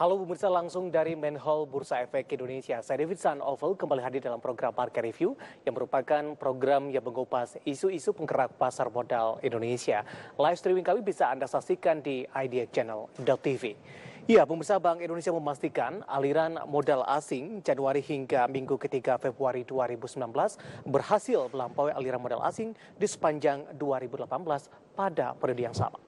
Halo pemirsa, langsung dari Main Hall Bursa Efek Indonesia. Saya David Sanovel kembali hadir dalam program Market Review yang merupakan program yang mengupas isu-isu penggerak pasar modal Indonesia. Live streaming kami bisa Anda saksikan di idxchannel.tv. Ya, pemirsa, Bank Indonesia memastikan aliran modal asing Januari hingga Minggu ketiga Februari 2019 berhasil melampaui aliran modal asing di sepanjang 2018 pada periode yang sama.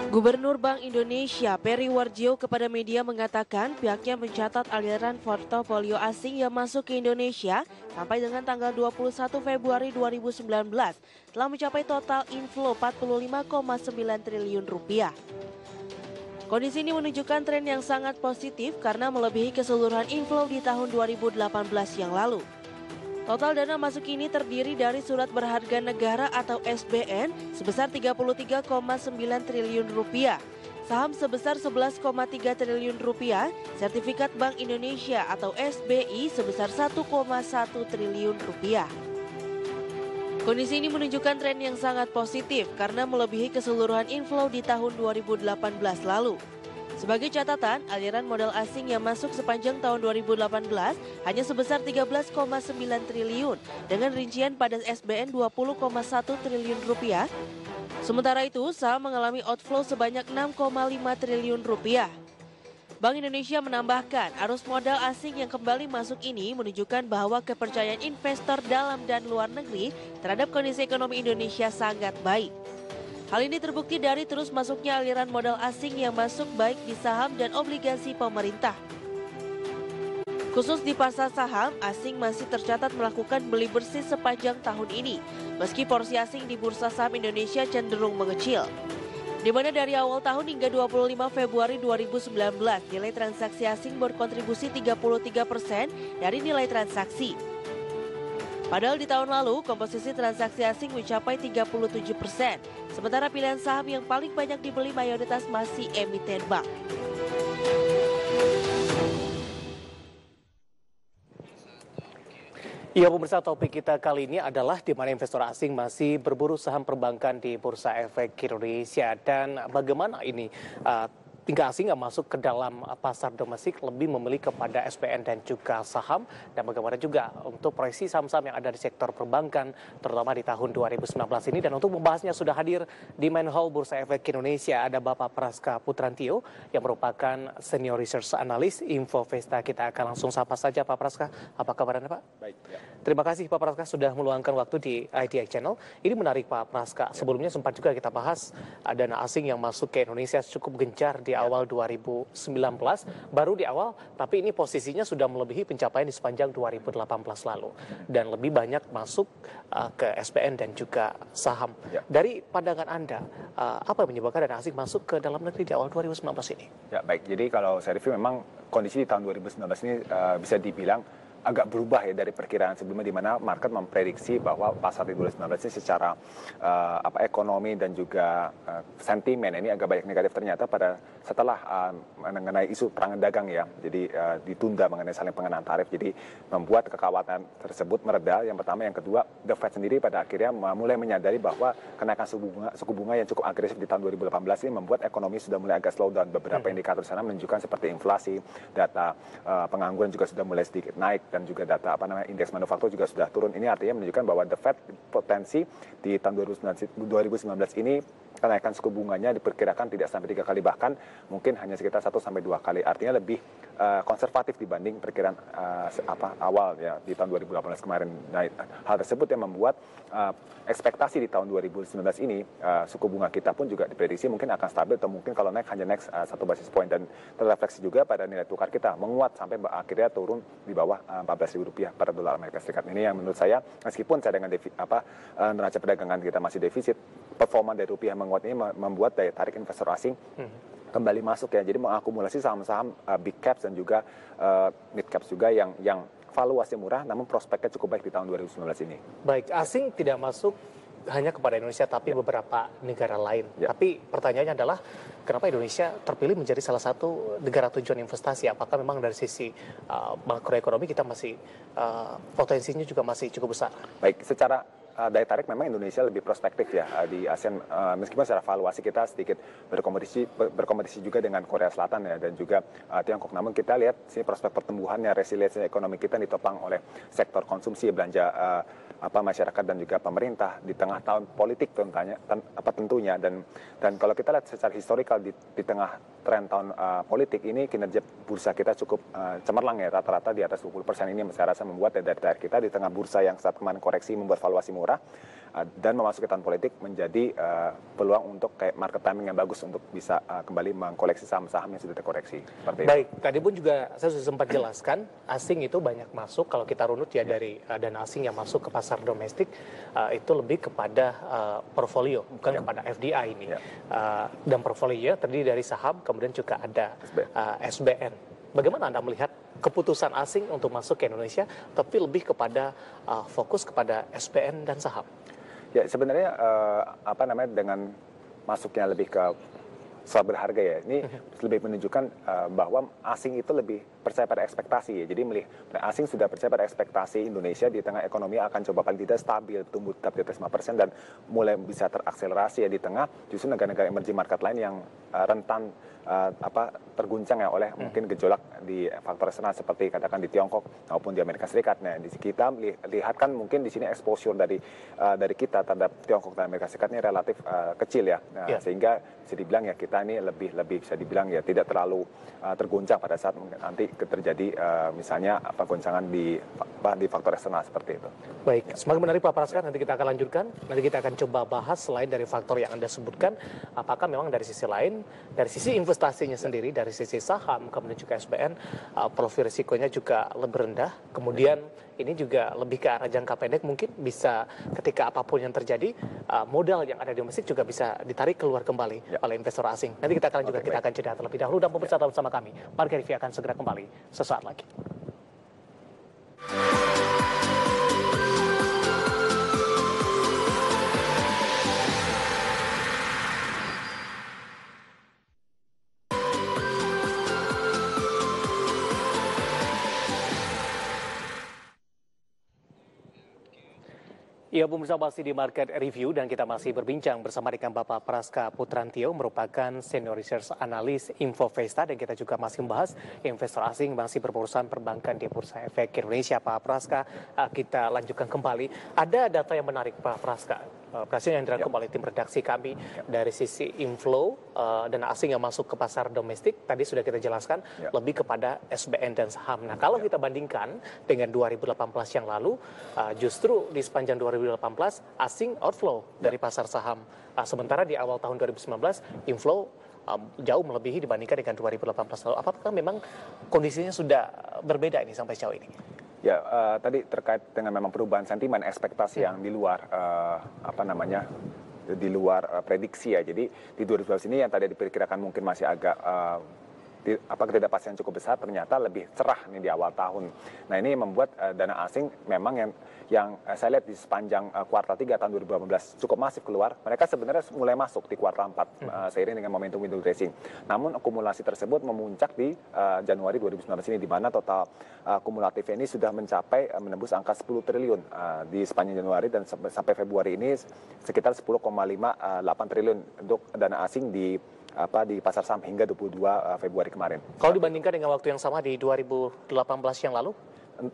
Gubernur Bank Indonesia Peri Warjio kepada media mengatakan pihaknya mencatat aliran portofolio asing yang masuk ke Indonesia sampai dengan tanggal 21 Februari 2019 telah mencapai total inflow 45,9 triliun rupiah. Kondisi ini menunjukkan tren yang sangat positif karena melebihi keseluruhan inflow di tahun 2018 yang lalu. Total dana masuk ini terdiri dari surat berharga negara atau SBN sebesar 33,9 triliun rupiah, saham sebesar 11,3 triliun rupiah, sertifikat Bank Indonesia atau SBI sebesar 1,1 triliun rupiah. Kondisi ini menunjukkan tren yang sangat positif karena melebihi keseluruhan inflow di tahun 2018 lalu. Sebagai catatan, aliran modal asing yang masuk sepanjang tahun 2018 hanya sebesar 13,9 triliun dengan rincian pada SBN 20,1 triliun rupiah. Sementara itu, saham mengalami outflow sebanyak 6,5 triliun rupiah. Bank Indonesia menambahkan, arus modal asing yang kembali masuk ini menunjukkan bahwa kepercayaan investor dalam dan luar negeri terhadap kondisi ekonomi Indonesia sangat baik. Hal ini terbukti dari terus masuknya aliran modal asing yang masuk baik di saham dan obligasi pemerintah. Khusus di pasar saham, asing masih tercatat melakukan beli bersih sepanjang tahun ini, meski porsi asing di Bursa Saham Indonesia cenderung mengecil. Di mana dari awal tahun hingga 25 Februari 2019, nilai transaksi asing berkontribusi 33% dari nilai transaksi. Padahal di tahun lalu, komposisi transaksi asing mencapai 37%, sementara pilihan saham yang paling banyak dibeli mayoritas masih emiten bank. Ya pemirsa, topik kita kali ini adalah di mana investor asing masih berburu saham perbankan di Bursa Efek Indonesia dan bagaimana ini tinggal asing yang masuk ke dalam pasar domestik lebih memilih kepada SPN dan juga saham, dan bagaimana juga untuk proyeksi saham-saham yang ada di sektor perbankan terutama di tahun 2019 ini. Dan untuk membahasnya sudah hadir di Main Hall Bursa Efek Indonesia ada Bapak Praska Putrantio yang merupakan Senior Research Analyst Infovesta. Kita akan langsung sapa saja Pak Praska. Apa kabar Anda Pak? Baik. Ya. Terima kasih Pak Praska sudah meluangkan waktu di IDX Channel. Ini menarik Pak Praska. Sebelumnya sempat juga kita bahas dana asing yang masuk ke Indonesia cukup gencar di awal 2019, baru di awal, tapi ini posisinya sudah melebihi pencapaian di sepanjang 2018 lalu. Dan lebih banyak masuk ke SPN dan juga saham. Ya. Dari pandangan Anda, apa yang menyebabkan dana asing masuk ke dalam negeri di awal 2019 ini? Ya, baik. Jadi kalau saya review memang kondisi di tahun 2019 ini bisa dibilang agak berubah ya dari perkiraan sebelumnya, di mana market memprediksi bahwa pasar di 2019 ini secara ekonomi dan juga sentimen ini agak banyak negatif. Ternyata pada setelah mengenai isu perang dagang ya, jadi ditunda mengenai saling pengenaan tarif, jadi membuat kekhawatiran tersebut mereda. Yang pertama, yang kedua, The Fed sendiri pada akhirnya mulai menyadari bahwa kenaikan suku bunga yang cukup agresif di tahun 2018 ini membuat ekonomi sudah mulai agak slow down. Beberapa indikator sana menunjukkan seperti inflasi, data pengangguran juga sudah mulai sedikit naik, dan juga data indeks manufaktur juga sudah turun. Ini artinya menunjukkan bahwa The Fed potensi di tahun 2019 ini kenaikan suku bunganya diperkirakan tidak sampai 3 kali, bahkan mungkin hanya sekitar 1 sampai 2 kali. Artinya lebih konservatif dibanding perkiraan awal ya di tahun 2018 kemarin. Nah, hal tersebut yang membuat ekspektasi di tahun 2019 ini suku bunga kita pun juga diprediksi mungkin akan stabil, atau mungkin kalau naik hanya naik 1 basis point, dan terrefleksi juga pada nilai tukar kita menguat sampai akhirnya turun di bawah Rp14.000 per dolar Amerika Serikat. Ini yang menurut saya, meskipun cadangan neraca perdagangan kita masih defisit, performa dari rupiah menguat ini membuat daya tarik investor asing kembali masuk ya. Jadi mengakumulasi saham-saham big caps dan juga mid caps juga yang valuasi murah namun prospeknya cukup baik di tahun 2019 ini. Baik, asing tidak masuk hanya kepada Indonesia tapi beberapa negara lain. Tapi pertanyaannya adalah kenapa Indonesia terpilih menjadi salah satu negara tujuan investasi? Apakah memang dari sisi makroekonomi kita masih potensinya juga masih cukup besar? Baik, secara daya tarik memang Indonesia lebih prospektif ya di ASEAN, meskipun secara valuasi kita sedikit berkompetisi juga dengan Korea Selatan ya dan juga Tiongkok. Namun kita lihat sih prospek pertumbuhannya, resiliensi ekonomi kita ditopang oleh sektor konsumsi, belanja masyarakat dan juga pemerintah di tengah tahun politik tentunya dan kalau kita lihat secara historikal di tengah tren tahun politik ini kinerja bursa kita cukup cemerlang ya, rata-rata di atas 20% ini saya rasa membuat daya tarik kita di tengah bursa yang saat kemarin koreksi membuat valuasi murah dan memasuki tahun politik menjadi peluang untuk kayak market timing yang bagus untuk bisa kembali mengkoleksi saham-saham yang sudah terkoreksi. Baik, tadi pun juga saya sudah sempat jelaskan asing itu banyak masuk kalau kita runut ya dari dana asing yang masuk ke pasar domestik itu lebih kepada portfolio bukan kepada FDI ini. Dan portfolio terdiri dari saham kemudian juga ada SBN. Bagaimana Anda melihat keputusan asing untuk masuk ke Indonesia tapi lebih kepada fokus kepada SBN dan saham? Ya sebenarnya dengan masuknya lebih ke soal berharga ya, ini lebih menunjukkan bahwa asing itu lebih percaya pada ekspektasi ya. Jadi asing sudah percaya pada ekspektasi Indonesia di tengah ekonomi akan coba paling tidak stabil, tumbuh tetap di atas 5% dan mulai bisa terakselerasi ya di tengah justru negara-negara emerging market lain yang rentan terguncang ya oleh mungkin gejolak di faktor eksternal seperti katakan di Tiongkok maupun di Amerika Serikat. Nah, di kita lihat kan mungkin di sini exposure dari kita terhadap Tiongkok dan Amerika Serikat ini relatif kecil ya. Nah, sehingga bisa dibilang ya kita ini lebih bisa dibilang ya tidak terlalu terguncang pada saat nanti terjadi misalnya goncangan di faktor eksternal seperti itu. Baik, semakin menarik Pak Praska, nanti kita akan lanjutkan. Nanti kita akan coba bahas selain dari faktor yang Anda sebutkan, apakah memang dari sisi lain, dari sisi investasinya sendiri, dari sisi saham, kemudian juga SBN, profil risikonya juga lebih rendah. Kemudian ini juga lebih ke arah jangka pendek, mungkin bisa ketika apapun yang terjadi, modal yang ada di domestik juga bisa ditarik keluar kembali oleh investor asing. Nanti kita akan lanjutkan, kita akan jeda terlebih dahulu dan pemirsa tetap bersama kami. Market Review akan segera kembali sesaat lagi. Ya, pemirsa masih di Market Review dan kita masih berbincang bersama dengan Bapak Praska Putrantio, merupakan Senior Research Analyst Infovesta, dan kita juga masih membahas investor asing masih berurusan perbankan di Bursa Efek Indonesia. Pak Praska, kita lanjutkan kembali. Ada data yang menarik Pak Praska, yang dirangkum oleh tim redaksi kami dari sisi inflow dana asing yang masuk ke pasar domestik. Tadi sudah kita jelaskan lebih kepada SBN dan saham. Nah, kalau kita bandingkan dengan 2018 yang lalu, justru di sepanjang 2018 asing outflow dari pasar saham. Sementara di awal tahun 2019 inflow jauh melebihi dibandingkan dengan 2018 lalu. Apakah memang kondisinya sudah berbeda ini sampai sejauh ini? Ya, tadi terkait dengan memang perubahan sentimen ekspektasi yang di luar di luar prediksi ya. Jadi di 2012 ini yang tadi diperkirakan mungkin masih agak ketidakpastian cukup besar, ternyata lebih cerah nih di awal tahun. Nah, ini membuat dana asing memang yang saya lihat di sepanjang kuartal 3 tahun 2018 cukup masif keluar. Mereka sebenarnya mulai masuk di kuartal 4 seiring dengan momentum window dressing. Namun akumulasi tersebut memuncak di Januari 2019 ini, di mana total kumulatifnya ini sudah mencapai menembus angka 10 triliun di sepanjang Januari, dan sampai Februari ini sekitar 10,58 triliun untuk dana asing di pasar saham hingga 22 Februari kemarin. Kalau dibandingkan dengan waktu yang sama di 2018 yang lalu,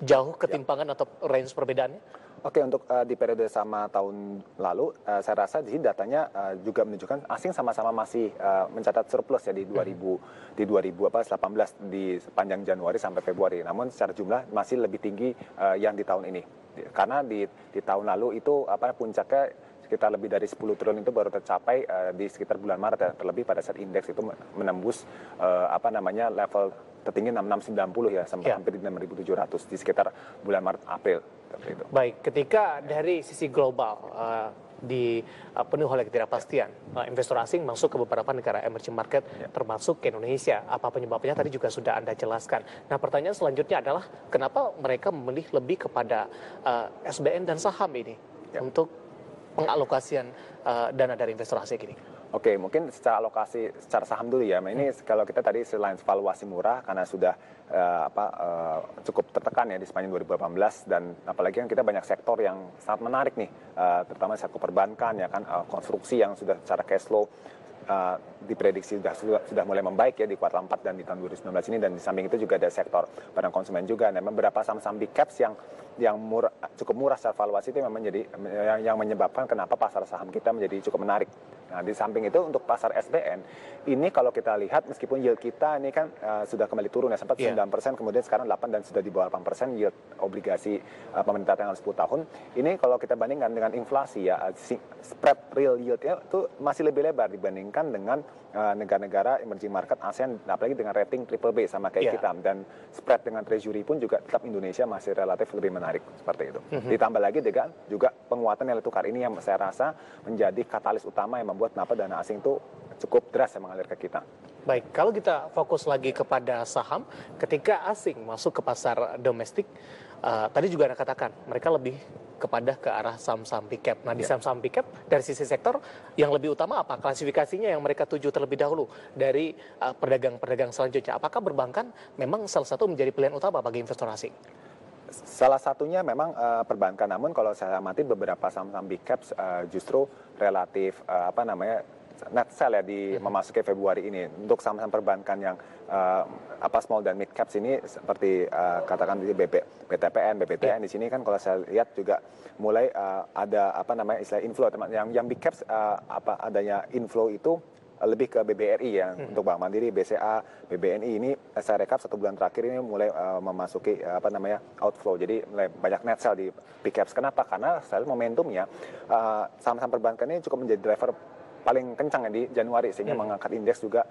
jauh ketimpangan atau range perbedaannya? Oke, untuk di periode sama tahun lalu, saya rasa di sini datanya juga menunjukkan asing sama-sama masih mencatat surplus ya di 2018 di sepanjang Januari sampai Februari. Namun secara jumlah masih lebih tinggi yang di tahun ini. Karena di tahun lalu itu puncaknya sekitar lebih dari 10 triliun itu baru tercapai di sekitar bulan Maret ya, terlebih pada saat indeks itu menembus level tertinggi 6690 ya, sampai hampir 6700 di sekitar bulan Maret April. Itu. Baik, ketika dari sisi global penuh oleh ketidakpastian, investor asing masuk ke beberapa negara emerging market termasuk ke Indonesia. Apa penyebabnya tadi juga sudah Anda jelaskan. Nah, pertanyaan selanjutnya adalah kenapa mereka memilih lebih kepada SBN dan saham ini untuk pengalokasian dana dari investor asing ini? Oke, mungkin secara alokasi, secara saham dulu ya. Ini kalau kita tadi selain valuasi murah karena sudah cukup tertekan ya di sepanjang 2018 dan apalagi kan kita banyak sektor yang sangat menarik nih, terutama sektor perbankan ya kan, konstruksi yang sudah secara cash flow diprediksi sudah mulai membaik ya di kuartal 4 dan di tahun 2019 ini, dan di samping itu juga ada sektor barang konsumen juga. Nah, beberapa saham-saham big caps yang cukup murah secara valuasi itu memang jadi yang menyebabkan kenapa pasar saham kita menjadi cukup menarik. Nah, di samping itu untuk pasar SBN ini kalau kita lihat meskipun yield kita ini kan sudah kembali turun ya, sempat 9%, kemudian sekarang 8 dan sudah di bawah 8% yield obligasi pemerintah tanggal 10 tahun. Ini kalau kita bandingkan dengan inflasi ya, spread real yieldnya itu masih lebih lebar dibandingkan dengan negara-negara emerging market ASEAN, apalagi dengan rating triple B sama kayak kita, dan spread dengan treasury pun juga tetap Indonesia masih relatif lebih menarik seperti itu. Ditambah lagi dengan juga penguatan nilai tukar ini yang saya rasa menjadi katalis utama yang membuat kenapa dana asing itu cukup deras yang mengalir ke kita. Baik, kalau kita fokus lagi kepada saham, ketika asing masuk ke pasar domestik, tadi juga Anda katakan mereka lebih kepada ke arah saham-saham big cap. Nah, di saham-saham big cap dari sisi sektor yang lebih utama apa? Klasifikasinya yang mereka tuju terlebih dahulu dari pedagang-pedagang selanjutnya. Apakah perbankan memang salah satu menjadi pilihan utama bagi investor asing? Salah satunya memang perbankan, namun kalau saya amati beberapa saham-saham big caps justru relatif net sell ya di memasuki Februari ini. Untuk saham-saham perbankan yang small dan mid caps ini seperti katakan di BTPN, BPTN di sini kan kalau saya lihat juga mulai ada istilah inflow, yang big caps adanya inflow itu lebih ke BBRI ya, untuk Bank Mandiri, BCA, BBNI ini saya rekap 1 bulan terakhir ini mulai memasuki outflow. Jadi mulai banyak net sell di big caps. Kenapa? Karena saya momentumnya saham-saham perbankan ini cukup menjadi driver paling kencang ya di Januari, sehingga mengangkat indeks juga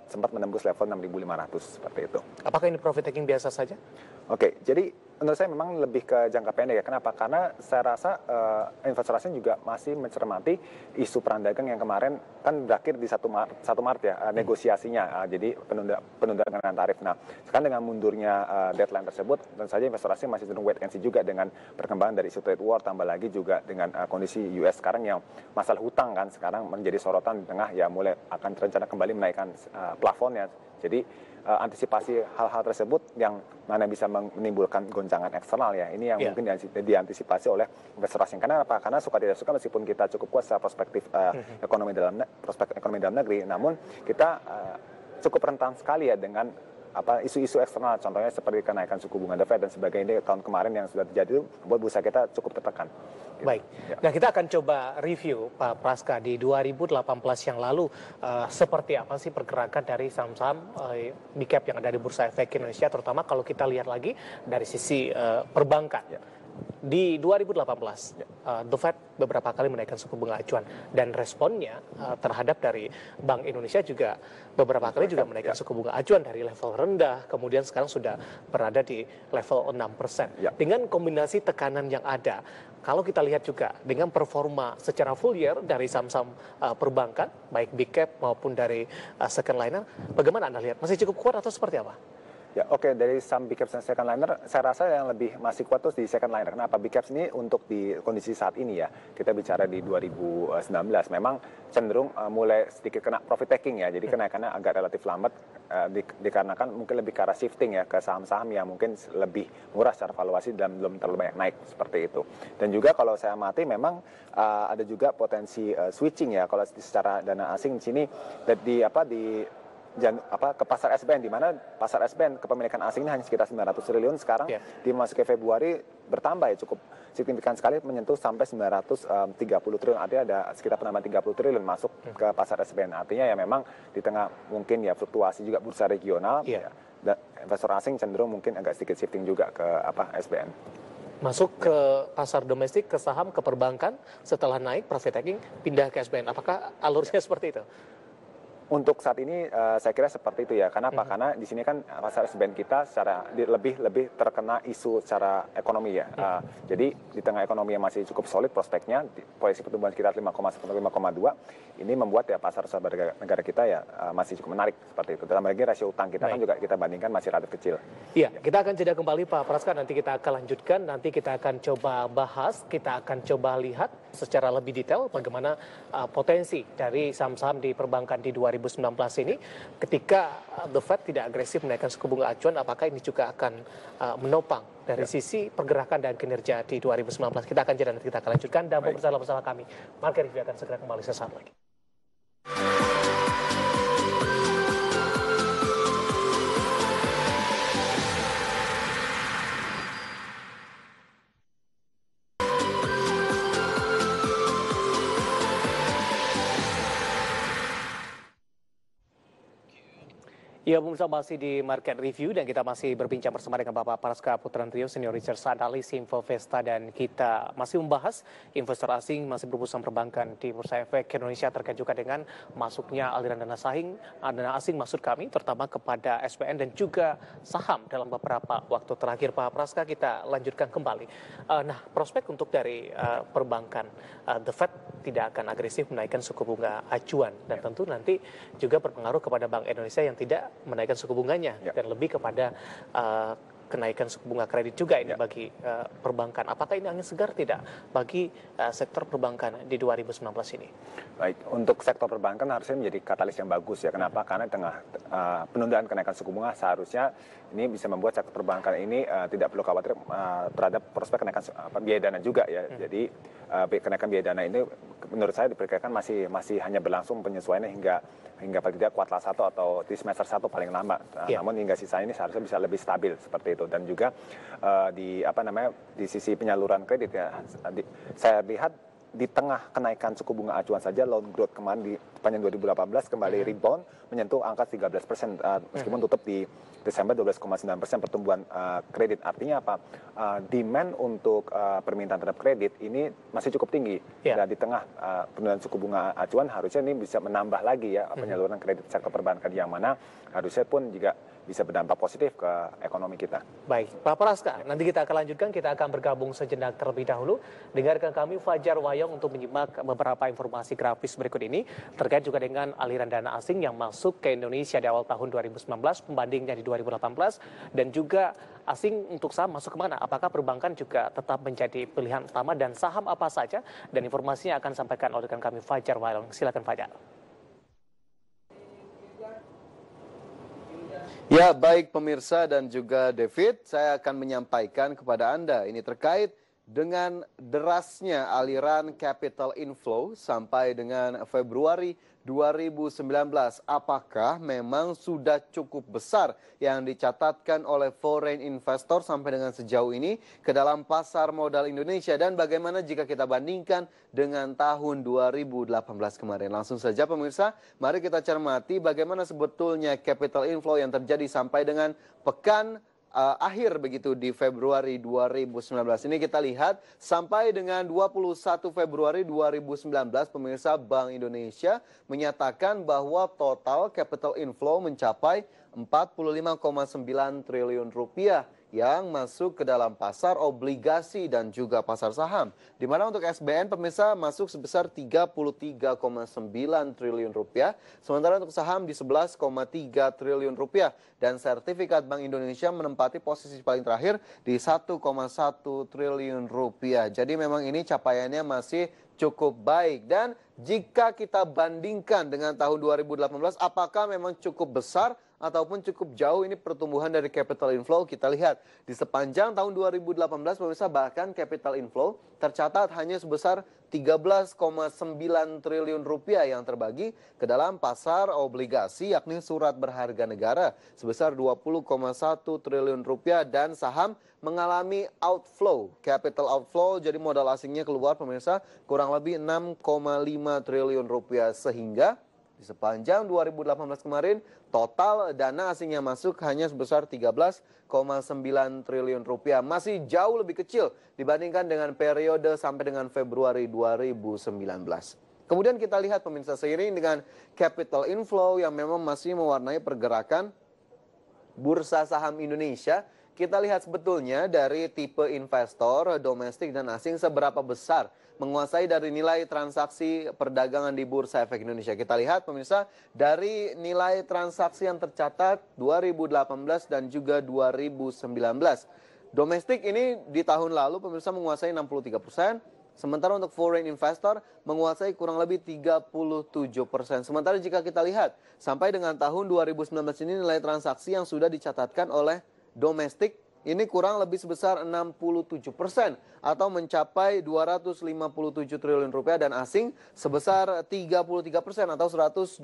sempat menembus level 6.500 seperti itu. Apakah ini profit taking biasa saja? Oke, jadi menurut saya memang lebih ke jangka pendek ya. Kenapa? Karena saya rasa investor asing juga masih mencermati isu perang dagang yang kemarin kan berakhir di 1 Maret ya, negosiasinya. Jadi penundaan dengan tarif. Nah, sekarang dengan mundurnya deadline tersebut, tentu saja investor asing masih cenderung wait and see juga dengan perkembangan dari isu trade war, tambah lagi juga dengan kondisi US sekarang yang masalah hutang kan sekarang menjadi sorotan di tengah ya, mulai akan rencana kembali menaikkan plafonnya. Jadi antisipasi hal-hal tersebut yang mana bisa menimbulkan goncangan eksternal ya, ini yang mungkin diantisipasi oleh investor asing. Karena apa? Karena suka tidak suka meskipun kita cukup kuat secara prospek ekonomi dalam negeri, namun kita cukup rentan sekali ya dengan isu-isu eksternal, contohnya seperti kenaikan suku bunga The Fed dan sebagainya tahun kemarin yang sudah terjadi, membuat bursa kita cukup tertekan. Baik, nah kita akan coba review Pak Praska di 2018 yang lalu seperti apa sih pergerakan dari saham-saham big cap yang ada di Bursa Efek Indonesia, terutama kalau kita lihat lagi dari sisi perbankan. Di 2018, The Fed beberapa kali menaikkan suku bunga acuan dan responnya terhadap dari Bank Indonesia juga beberapa kali juga menaikkan suku bunga acuan dari level rendah, kemudian sekarang sudah berada di level 6%. Dengan kombinasi tekanan yang ada, kalau kita lihat juga dengan performa secara full year dari saham-saham perbankan, baik big cap maupun dari second liner, bagaimana Anda lihat? Masih cukup kuat atau seperti apa? Ya, oke, dari saham big caps dan second liner, saya rasa yang lebih masih kuat tuh di second liner. Kenapa? Big caps ini untuk di kondisi saat ini ya, kita bicara di 2019, memang cenderung mulai sedikit kena profit taking ya, jadi kenaikannya agak relatif lambat dikarenakan mungkin lebih ke arah shifting ya, ke saham-saham yang mungkin lebih murah secara valuasi dan belum terlalu banyak naik seperti itu. Dan juga kalau saya amati memang ada juga potensi switching ya, kalau secara dana asing di sini ke pasar SBN, di mana pasar SBN kepemilikan asing ini hanya sekitar 900 triliun, sekarang di memasuki Februari bertambah ya cukup signifikan sekali, menyentuh sampai 930 triliun, artinya ada sekitar penambahan 30 triliun masuk ke pasar SBN. Artinya ya memang di tengah mungkin ya fluktuasi juga bursa regional, dan investor asing cenderung mungkin agak sedikit shifting juga ke SBN. Masuk ke pasar domestik, ke saham, ke perbankan, setelah naik profit taking pindah ke SBN. Apakah alurnya seperti itu? Untuk saat ini saya kira seperti itu ya. Kenapa? Karena di sini kan pasar SBN kita secara lebih terkena isu secara ekonomi ya. Jadi di tengah ekonomi yang masih cukup solid prospeknya, proyeksi pertumbuhan sekitar 5,1-5,2, ini membuat ya pasar usaha negara kita ya masih cukup menarik seperti itu. Dalam lagi rasio utang kita kan juga kita bandingkan masih relatif kecil. Iya, kita akan jeda kembali Pak Praska, nanti kita akan lanjutkan, nanti kita akan coba bahas, kita akan coba lihat secara lebih detail bagaimana potensi dari saham-saham di perbankan di 2019 ini ketika The Fed tidak agresif menaikkan suku bunga acuan, apakah ini juga akan menopang dari sisi pergerakan dan kinerja di 2019. Kita akan jeda, nanti kita akan lanjutkan dan bersama kami. Market Review akan segera kembali sesaat lagi. Ya, pemirsa, masih di Market Review dan kita masih berbincang bersama dengan Bapak Praska Putrantrio, Senior Research Analyst Infovesta, dan kita masih membahas investor asing masih berusaha perbankan di Bursa Efek Indonesia terkait juga dengan masuknya aliran dana asing maksud kami, terutama kepada SPN dan juga saham dalam beberapa waktu terakhir. Pak Praska, kita lanjutkan kembali. Nah, prospek untuk dari perbankan, The Fed tidak akan agresif menaikkan suku bunga acuan dan tentu nanti juga berpengaruh kepada Bank Indonesia yang tidak menaikkan suku bunganya dan lebih kepada kenaikan suku bunga kredit juga ini bagi perbankan. Apakah ini angin segar tidak bagi sektor perbankan di 2019 ini? Baik, untuk sektor perbankan harusnya menjadi katalis yang bagus ya. Kenapa? Karena tengah penundaan kenaikan suku bunga seharusnya ini bisa membuat sektor perbankan ini tidak perlu khawatir terhadap prospek kenaikan biaya dana juga ya. Jadi kenaikan biaya dana ini menurut saya diperkirakan masih hanya berlangsung penyesuaiannya hingga paling tidak kuartal 1 atau di semester 1 paling lama. Namun hingga sisanya ini seharusnya bisa lebih stabil seperti itu. Dan juga di sisi penyaluran kredit ya, saya lihat di tengah kenaikan suku bunga acuan saja loan growth kemarin di sepanjang 2018 kembali rebound menyentuh angka 13%, meskipun tutup di Desember 12,9% pertumbuhan kredit. Artinya apa? Demand untuk permintaan terhadap kredit ini masih cukup tinggi. Dan di tengah penurunan suku bunga acuan harusnya ini bisa menambah lagi ya penyaluran kredit sektor perbankan, yang mana harusnya pun juga bisa berdampak positif ke ekonomi kita. Baik, Pak Praska, nanti kita akan lanjutkan, kita akan bergabung sejenak terlebih dahulu. Dengarkan kami Fajar Wayong untuk menyimak beberapa informasi grafis berikut ini terkait juga dengan aliran dana asing yang masuk ke Indonesia di awal tahun 2019, pembandingnya di 2018, dan juga asing untuk saham masuk kemana? Apakah perbankan juga tetap menjadi pilihan utama dan saham apa saja? Dan informasinya akan disampaikan oleh rekan kami Fajar Wayong. Silakan Fajar. Ya, baik pemirsa dan juga David, saya akan menyampaikan kepada Anda ini terkait dengan derasnya aliran capital inflow sampai dengan Februari 2019. Apakah memang sudah cukup besar yang dicatatkan oleh foreign investor sampai dengan sejauh ini ke dalam pasar modal Indonesia, dan bagaimana jika kita bandingkan dengan tahun 2018 kemarin? Langsung saja pemirsa, mari kita cermati bagaimana sebetulnya capital inflow yang terjadi sampai dengan pekan akhir begitu di Februari 2019. Ini kita lihat sampai dengan 21 Februari 2019 pemirsa, Bank Indonesia menyatakan bahwa total capital inflow mencapai 45,9 triliun rupiah yang masuk ke dalam pasar obligasi dan juga pasar saham. Di mana untuk SBN pemirsa masuk sebesar 33,9 triliun rupiah, sementara untuk saham di 11,3 triliun rupiah, dan sertifikat Bank Indonesia menempati posisi paling terakhir di 1,1 triliun rupiah. Jadi memang ini capaiannya masih cukup baik. Dan jika kita bandingkan dengan tahun 2018, apakah memang cukup besar ataupun cukup jauh ini pertumbuhan dari capital inflow? Kita lihat di sepanjang tahun 2018 pemirsa, bahkan capital inflow tercatat hanya sebesar 13,9 triliun rupiah yang terbagi ke dalam pasar obligasi yakni surat berharga negara sebesar 20,1 triliun rupiah, dan saham mengalami outflow, capital outflow, jadi modal asingnya keluar pemirsa kurang lebih 6,5 triliun rupiah, sehingga di sepanjang 2018 kemarin, total dana asing yang masuk hanya sebesar 13,9 triliun rupiah. Masih jauh lebih kecil dibandingkan dengan periode sampai dengan Februari 2019. Kemudian kita lihat pemirsa, seiring dengan capital inflow yang memang masih mewarnai pergerakan bursa saham Indonesia, kita lihat sebetulnya dari tipe investor domestik dan asing seberapa besar menguasai dari nilai transaksi perdagangan di Bursa Efek Indonesia. Kita lihat pemirsa, dari nilai transaksi yang tercatat 2018 dan juga 2019. Domestik ini di tahun lalu pemirsa menguasai 63%, sementara untuk foreign investor menguasai kurang lebih 37%. Sementara jika kita lihat sampai dengan tahun 2019 ini nilai transaksi yang sudah dicatatkan oleh domestik ini kurang lebih sebesar 67% atau mencapai 257 triliun rupiah, dan asing sebesar 33% atau 129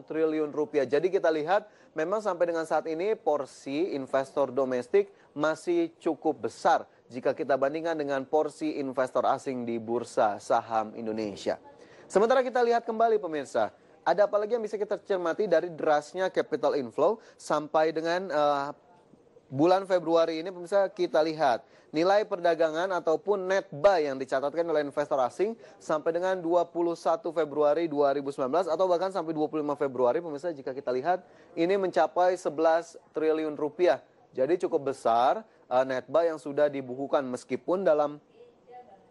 triliun rupiah. Jadi kita lihat memang sampai dengan saat ini porsi investor domestik masih cukup besar jika kita bandingkan dengan porsi investor asing di Bursa Saham Indonesia. Sementara kita lihat kembali pemirsa, ada apa lagi yang bisa kita cermati dari derasnya capital inflow sampai dengan bulan Februari ini pemirsa. Kita lihat nilai perdagangan ataupun net buy yang dicatatkan oleh investor asing sampai dengan 21 Februari 2019 atau bahkan sampai 25 Februari pemirsa, jika kita lihat ini mencapai 11 triliun rupiah. Jadi cukup besar net buy yang sudah dibukukan, meskipun dalam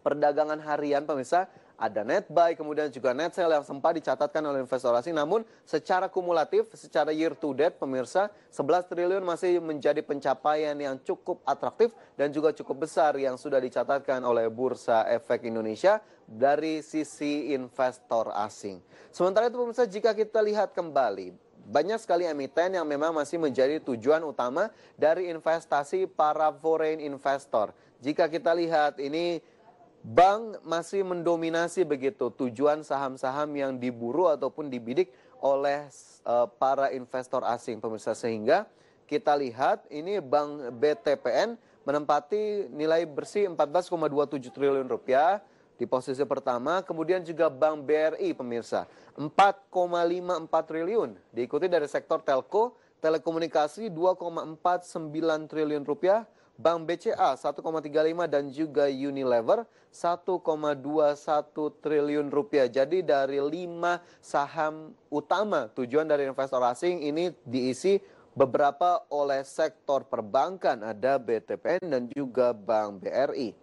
perdagangan harian pemirsa ada net buy, kemudian juga net sell yang sempat dicatatkan oleh investor asing. Namun secara kumulatif, secara year to date pemirsa, 11 triliun masih menjadi pencapaian yang cukup atraktif dan juga cukup besar yang sudah dicatatkan oleh Bursa Efek Indonesia dari sisi investor asing. Sementara itu pemirsa, jika kita lihat kembali, banyak sekali emiten yang memang masih menjadi tujuan utama dari investasi para foreign investor. Jika kita lihat ini, bank masih mendominasi begitu tujuan saham-saham yang diburu ataupun dibidik oleh para investor asing pemirsa, sehingga kita lihat ini Bank BTPN menempati nilai bersih 14,27 triliun rupiah di posisi pertama, kemudian juga Bank BRI pemirsa 4,54 triliun, diikuti dari sektor telco, telekomunikasi 2,49 triliun rupiah, Bank BCA 1,35 dan juga Unilever 1,21 triliun rupiah. Jadi dari 5 saham utama tujuan dari investor asing ini diisi beberapa oleh sektor perbankan, ada BTPN dan juga Bank BRI.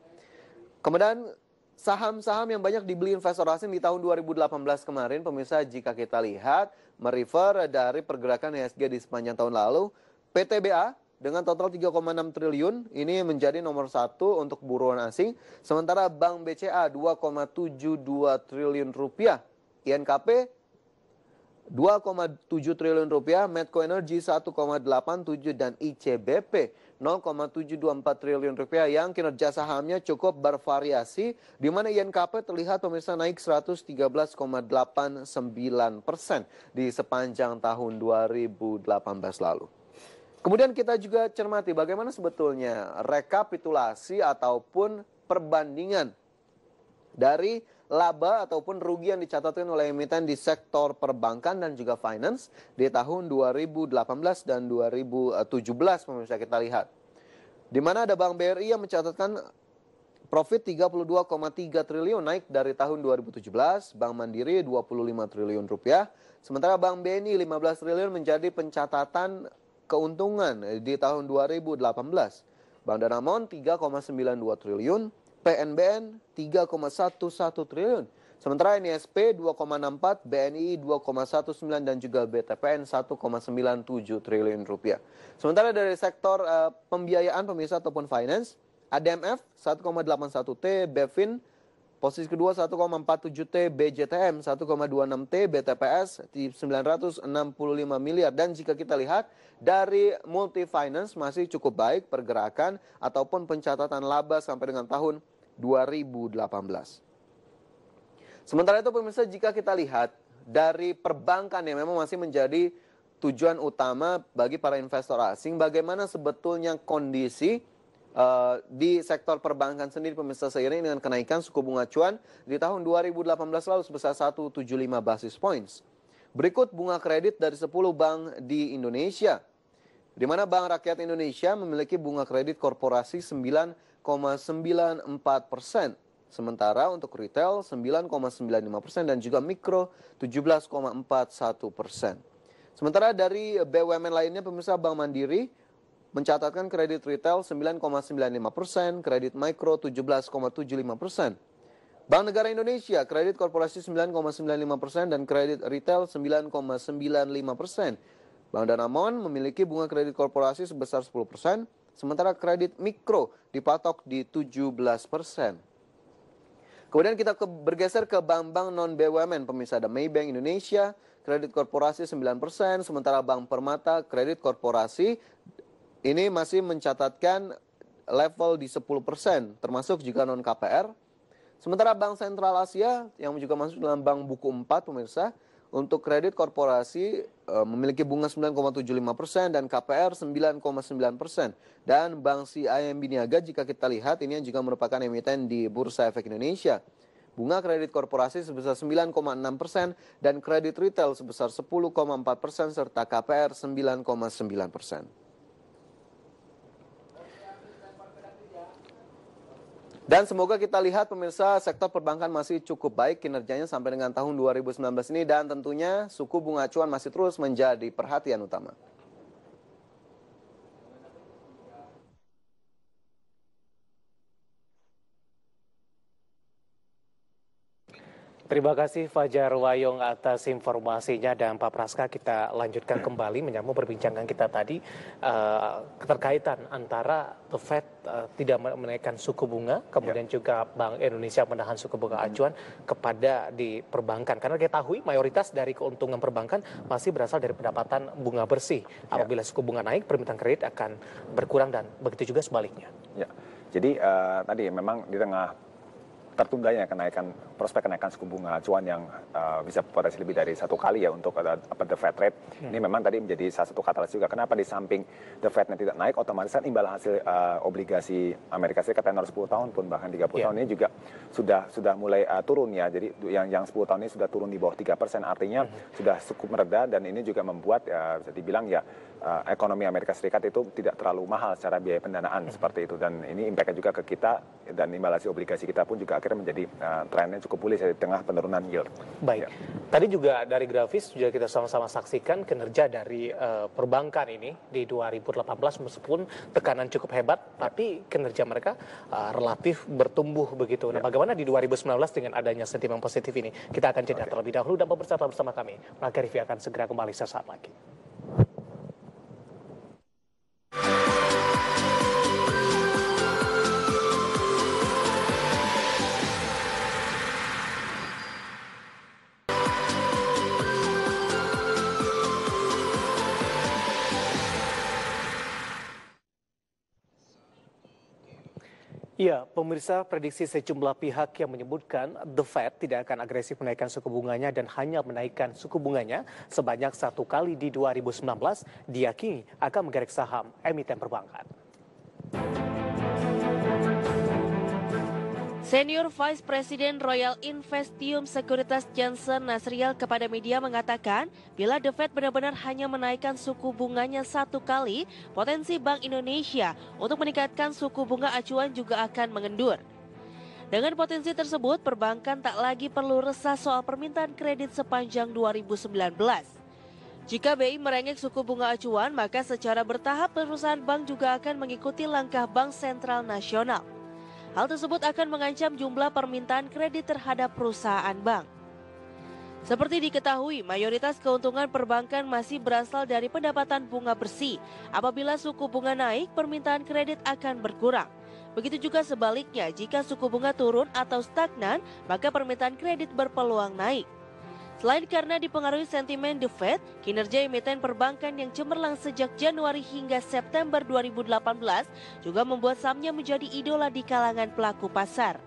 Kemudian saham-saham yang banyak dibeli investor asing di tahun 2018 kemarin pemirsa, jika kita lihat merefer dari pergerakan IHSG di sepanjang tahun lalu, PTBA dengan total 3,6 triliun ini menjadi nomor 1 untuk buruan asing. Sementara Bank BCA 2,72 triliun rupiah, INKP 2,7 triliun rupiah, Medco Energy 1,87 dan ICBP 0,724 triliun rupiah yang kinerja sahamnya cukup bervariasi, di mana INKP terlihat pemirsa naik 113,89% di sepanjang tahun 2018 lalu. Kemudian kita juga cermati bagaimana sebetulnya rekapitulasi ataupun perbandingan dari laba ataupun rugi yang dicatatkan oleh emiten di sektor perbankan dan juga finance di tahun 2018 dan 2017 pemirsa. Kita lihat di mana ada Bank BRI yang mencatatkan profit 32,3 triliun naik dari tahun 2017, Bank Mandiri 25 triliun rupiah, sementara Bank BNI 15 triliun menjadi pencatatan keuntungan di tahun 2018. Bank Danamon 3,92 triliun, PNBN 3,11 triliun. Sementara NISP 2,64, BNI 2,19 dan juga BTPN 1,97 triliun rupiah. Sementara dari sektor pembiayaan pemirsa ataupun finance, ADMF 1,81T, BEFIN posisi kedua 1,47T, BJTM 1,26T, BTPS 965 miliar. Dan jika kita lihat dari multi finance masih cukup baik pergerakan ataupun pencatatan laba sampai dengan tahun 2018. Sementara itu pemirsa, jika kita lihat dari perbankan yang memang masih menjadi tujuan utama bagi para investor asing, bagaimana sebetulnya kondisi di sektor perbankan sendiri pemirsa, seiring dengan kenaikan suku bunga acuan di tahun 2018 lalu sebesar 175 basis points. Berikut bunga kredit dari 10 bank di Indonesia, di mana Bank Rakyat Indonesia memiliki bunga kredit korporasi 9,94%. Sementara untuk retail 9,95% dan juga mikro 17,41%. Sementara dari BUMN lainnya, pemirsa, Bank Mandiri mencatatkan kredit retail 9,95%, kredit mikro 17,75%. Bank Negara Indonesia, kredit korporasi 9,95% dan kredit retail 9,95%. Bank Danamon memiliki bunga kredit korporasi sebesar 10%, sementara kredit mikro dipatok di 17%. Kemudian kita bergeser ke bank-bank non-BUMN, pemirsa. Ada Maybank Indonesia, kredit korporasi 9%, sementara Bank Permata, kredit korporasi ini masih mencatatkan level di 10%, termasuk juga non-KPR. Sementara Bank Sentral Asia yang juga masuk dalam Bank Buku 4, pemirsa, untuk kredit korporasi memiliki bunga 9,75% dan KPR 9,9%. Dan Bank CIMB Niaga, jika kita lihat, ini yang juga merupakan emiten di Bursa Efek Indonesia. Bunga kredit korporasi sebesar 9,6% dan kredit retail sebesar 10,4% serta KPR 9,9%. Dan semoga kita lihat, pemirsa, sektor perbankan masih cukup baik kinerjanya sampai dengan tahun 2019 ini, dan tentunya suku bunga acuan masih terus menjadi perhatian utama. Terima kasih Fajar Wayong atas informasinya, dan Pak Praska, kita lanjutkan kembali menyambung perbincangan kita tadi keterkaitan antara The Fed tidak menaikkan suku bunga, kemudian juga Bank Indonesia menahan suku bunga acuan kepada di perbankan. Karena kita tahu mayoritas dari keuntungan perbankan masih berasal dari pendapatan bunga bersih. Apabila suku bunga naik, permintaan kredit akan berkurang dan begitu juga sebaliknya. Ya, jadi tadi memang di tengah tertundanya prospek kenaikan suku bunga acuan yang bisa potensi lebih dari 1 kali ya untuk the Fed rate. Ini memang tadi menjadi salah satu katalis juga. Kenapa di samping the Fed-nya tidak naik, otomatis kan imbal hasil obligasi Amerika Serikat tenor 10 tahun pun bahkan 30 tahun ini juga sudah mulai turun ya. Jadi yang 10 tahun ini sudah turun di bawah 3%, artinya sudah cukup mereda, dan ini juga membuat bisa dibilang ya ekonomi Amerika Serikat itu tidak terlalu mahal secara biaya pendanaan seperti itu, dan ini impact-nya juga ke kita, dan imbal hasil obligasi kita pun juga akhirnya menjadi trennya cukup pulih di tengah penurunan yield. Baik, tadi juga dari grafis juga kita sama-sama saksikan kinerja dari perbankan ini di 2018, meskipun tekanan cukup hebat, tapi kinerja mereka relatif bertumbuh begitu. Nah, bagaimana di 2019 dengan adanya sentimen positif ini? Kita akan jeda terlebih dahulu dan pemirsa bersama kami. Maka review akan segera kembali sesaat lagi. Ya, pemirsa, prediksi sejumlah pihak yang menyebutkan The Fed tidak akan agresif menaikkan suku bunganya dan hanya menaikkan suku bunganya sebanyak 1 kali di 2019 diyakini akan menggerek saham emiten perbankan. Senior Vice President Royal Investium Sekuritas Johnson Nasriel kepada media mengatakan, bila The Fed benar-benar hanya menaikkan suku bunganya 1 kali, potensi Bank Indonesia untuk meningkatkan suku bunga acuan juga akan mengendur. Dengan potensi tersebut, perbankan tak lagi perlu resah soal permintaan kredit sepanjang 2019. Jika BI merengek suku bunga acuan, maka secara bertahap perusahaan bank juga akan mengikuti langkah Bank Sentral Nasional. Hal tersebut akan mengancam jumlah permintaan kredit terhadap perusahaan bank. Seperti diketahui, mayoritas keuntungan perbankan masih berasal dari pendapatan bunga bersih. Apabila suku bunga naik, permintaan kredit akan berkurang. Begitu juga sebaliknya, jika suku bunga turun atau stagnan, maka permintaan kredit berpeluang naik. Selain karena dipengaruhi sentimen The Fed, kinerja emiten perbankan yang cemerlang sejak Januari hingga September 2018 juga membuat sahamnya menjadi idola di kalangan pelaku pasar.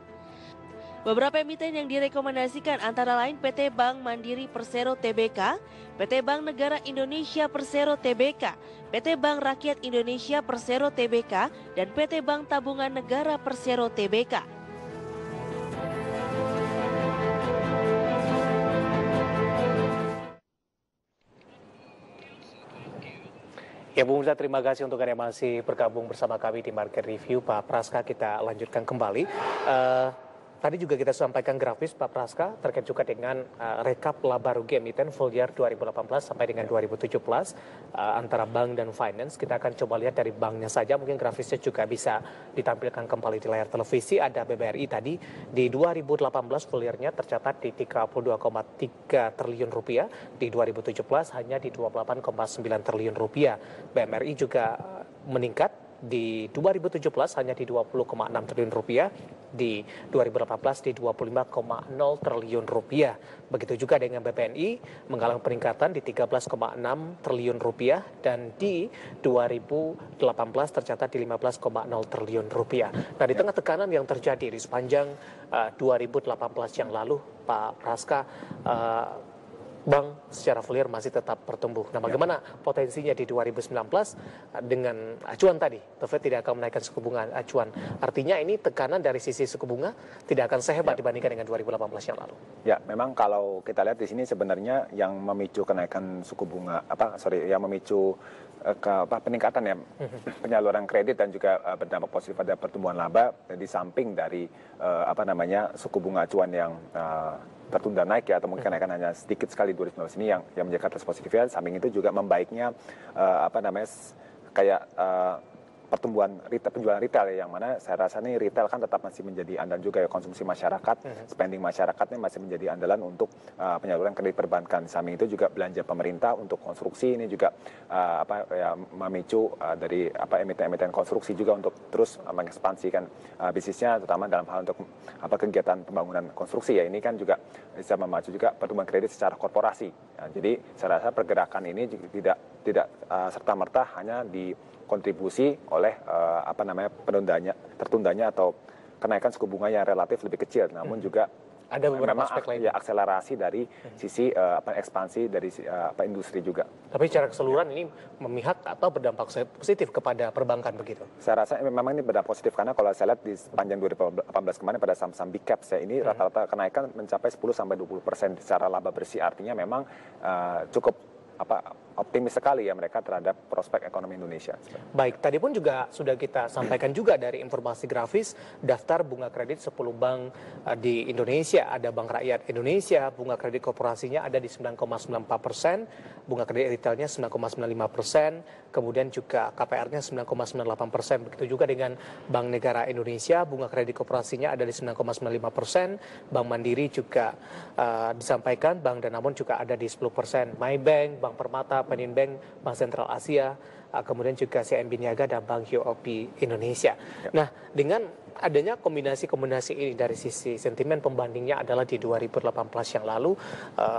Beberapa emiten yang direkomendasikan antara lain PT Bank Mandiri Persero Tbk, PT Bank Negara Indonesia Persero Tbk, PT Bank Rakyat Indonesia Persero Tbk, dan PT Bank Tabungan Negara Persero Tbk. Ya, Bu Mirza, terima kasih untuk Anda masih bergabung bersama kami di Market Review. Pak Praska, kita lanjutkan kembali. tadi juga kita sampaikan grafis Pak Praska terkait juga dengan rekap laba rugi emiten full year 2018 sampai dengan 2017 antara bank dan finance. Kita akan coba lihat dari banknya saja, mungkin grafisnya juga bisa ditampilkan kembali di layar televisi. Ada BBRI tadi di 2018 full year-nya tercatat di 32,3 triliun rupiah, di 2017 hanya di 28,9 triliun rupiah. BMRI juga meningkat di 2017 hanya di 20,6 triliun rupiah, di 2018 di 25,0 triliun rupiah. Begitu juga dengan BPNI mengalami peningkatan di 13,6 triliun rupiah dan di 2018 tercatat di 15,0 triliun rupiah. Nah, di tengah tekanan yang terjadi di sepanjang 2018 yang lalu, Pak Praska, bank secara full year masih tetap bertumbuh. Nah, bagaimana potensinya di 2019 dengan acuan tadi? The Fed tidak akan menaikkan suku bunga acuan. Artinya ini tekanan dari sisi suku bunga tidak akan sehebat dibandingkan dengan 2018 yang lalu. Ya, memang kalau kita lihat di sini sebenarnya yang memicu kenaikan suku bunga yang memicu peningkatan ya penyaluran kredit dan juga berdampak positif pada pertumbuhan laba di samping dari suku bunga acuan yang tertunda naik ya, atau mungkin kenaikan hanya sedikit sekali 2019 ini yang menjaga atas positifnya. Samping itu juga membaiknya pertumbuhan penjualan retail ya, yang mana saya rasa nih retail kan tetap masih menjadi andalan juga ya, konsumsi masyarakat, spending masyarakatnya masih menjadi andalan untuk penyaluran kredit perbankan. Samping itu juga belanja pemerintah untuk konstruksi ini juga memicu dari emiten-emiten konstruksi juga untuk terus mengekspansikan bisnisnya, terutama dalam hal untuk kegiatan pembangunan konstruksi ya. Ini kan juga bisa memacu juga pertumbuhan kredit secara korporasi. Ya, jadi saya rasa pergerakan ini juga tidak serta-merta hanya dikontribusi oleh tertundanya atau kenaikan suku bunga yang relatif lebih kecil, namun juga ada beberapa aspek lain. Ya, akselerasi dari sisi ekspansi dari industri juga. Tapi secara keseluruhan ini memihak atau berdampak positif kepada perbankan begitu? Saya rasa memang ini berdampak positif karena kalau saya lihat di sepanjang 2018 kemarin pada saham-saham big caps ya, ini rata-rata kenaikan mencapai 10-20% secara laba bersih. Artinya memang cukup optimis sekali ya mereka terhadap prospek ekonomi Indonesia. Baik, tadi pun juga sudah kita sampaikan juga dari informasi grafis daftar bunga kredit 10 bank di Indonesia. Ada Bank Rakyat Indonesia, bunga kredit korporasinya ada di 9,94%, bunga kredit retailnya 9,95%, kemudian juga KPR-nya 9,98%. Begitu juga dengan Bank Negara Indonesia, bunga kredit korporasinya ada di 9,95%, Bank Mandiri juga disampaikan, Bank Danamon juga ada di 10%, Maybank, Bank Permata, Peninbank, Bank Sentral Asia, kemudian juga CIMB Niaga dan Bank UOB Indonesia. Ya. Nah, dengan adanya kombinasi-kombinasi ini dari sisi sentimen pembandingnya adalah di 2018 yang lalu,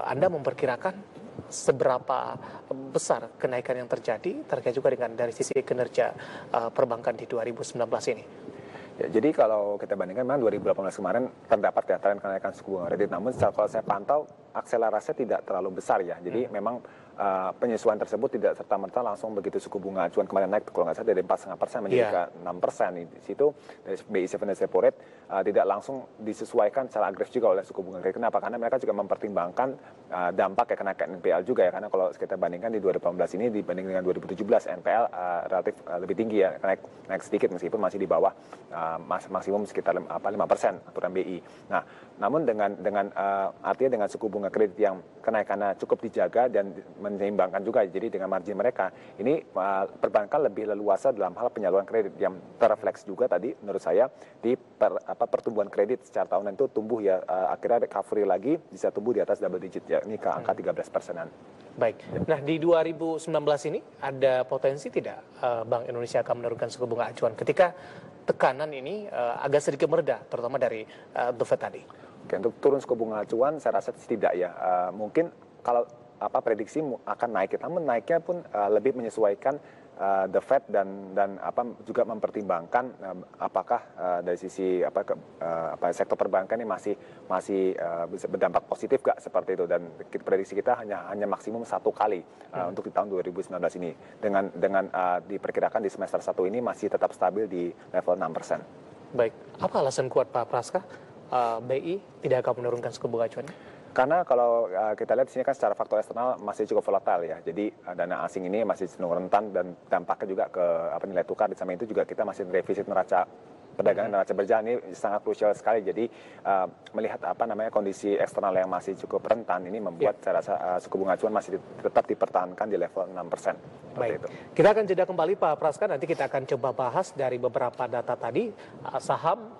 Anda memperkirakan seberapa besar kenaikan yang terjadi terkait juga dengan dari sisi kinerja perbankan di 2019 ini? Ya, jadi kalau kita bandingkan memang 2018 kemarin terdapat ya tren kenaikan suku bunga kredit, namun kalau saya pantau akselerasinya tidak terlalu besar ya. Jadi memang penyesuaian tersebut tidak serta-merta langsung begitu suku bunga acuan kemarin naik, kalau nggak salah dari 4,5% menjadi ke 6%. Di situ dari BI 7 Days Repo Rate tidak langsung disesuaikan secara agresif juga oleh suku bunga kredit. Kenapa? Karena mereka juga mempertimbangkan dampak ya kenaikan NPL juga ya. Karena kalau kita bandingkan di 2018 ini dibanding dengan 2017 NPL relatif lebih tinggi ya, naik sedikit meskipun masih di bawah maksimum sekitar 5% aturan BI. Nah, namun dengan artinya dengan suku bunga kredit yang kenaikannya cukup dijaga dan menyeimbangkan juga, jadi dengan margin mereka ini perbankan lebih leluasa dalam hal penyaluran kredit yang terrefleks juga tadi menurut saya di pertumbuhan kredit secara tahunan itu tumbuh ya, akhirnya recovery lagi bisa tumbuh di atas double digit ya, ini ke angka 13%-an. Baik. Nah, di 2019 ini ada potensi tidak Bank Indonesia akan menurunkan suku bunga acuan ketika tekanan ini agak sedikit mereda, terutama dari The Fed tadi? Oke, untuk turun suku bunga acuan saya rasa tidak ya. Mungkin kalau prediksi akan naik, namun naiknya pun lebih menyesuaikan The Fed dan juga mempertimbangkan apakah dari sisi sektor perbankan ini masih bisa berdampak positif gak seperti itu, dan prediksi kita hanya maksimum 1 kali untuk di tahun 2019 ini dengan diperkirakan di semester 1 ini masih tetap stabil di level 6%. Baik, apa alasan kuat Pak Praska BI tidak akan menurunkan suku bunga acuannya? Karena kalau kita lihat di sini kan secara faktor eksternal masih cukup volatile ya. Jadi dana asing ini masih cenderung rentan dan dampaknya juga ke nilai tukar. Di samping itu juga kita masih defisit neraca perdagangan neraca berjalan ini sangat krusial sekali. Jadi melihat kondisi eksternal yang masih cukup rentan ini membuat saya rasa suku bunga acuan masih tetap dipertahankan di level 6%. Baik, itu. kita akan jeda kembali Pak Praska, nanti kita akan coba bahas dari beberapa data tadi, saham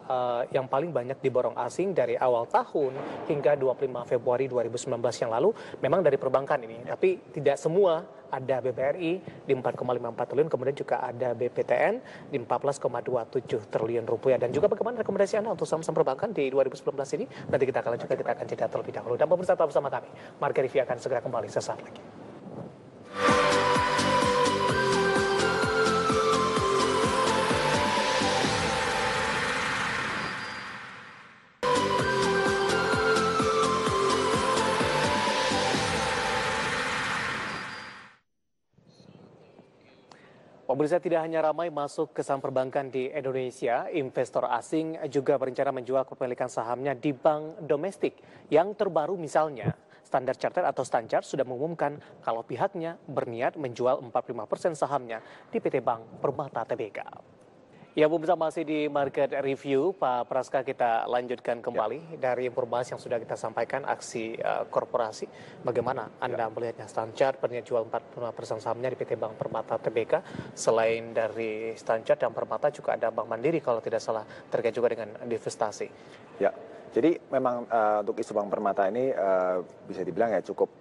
yang paling banyak diborong asing dari awal tahun hingga 25 Februari 2019 yang lalu, memang dari perbankan ini, tapi tidak semua. Ada BBRI di 4,54 triliun, kemudian juga ada BPTN di 14,27 triliun rupiah. Dan juga bagaimana rekomendasi Anda untuk saham-saham perbankan di 2019 ini? Nanti kita akan lanjutkan, kita akan jeda terlebih dahulu. Dan pemirsa tetap bersama kami, Market Review akan segera kembali sesaat lagi. Pemirsa, tidak hanya ramai masuk ke saham perbankan di Indonesia, investor asing juga berencana menjual kepemilikan sahamnya di bank domestik. Yang terbaru misalnya, Standard Chartered atau Stanchart sudah mengumumkan kalau pihaknya berniat menjual 45% sahamnya di PT Bank Permata Tbk. Ya, pemirsa, masih di Market Review, Pak Praska, kita lanjutkan kembali dari informasi yang sudah kita sampaikan, aksi korporasi. Bagaimana Anda melihatnya? Stanchart berniat jual 45% sahamnya di PT Bank Permata Tbk. Selain dari Stanchart dan Permata juga ada Bank Mandiri kalau tidak salah, terkait juga dengan divestasi. Ya, jadi memang untuk isu Bank Permata ini bisa dibilang ya cukup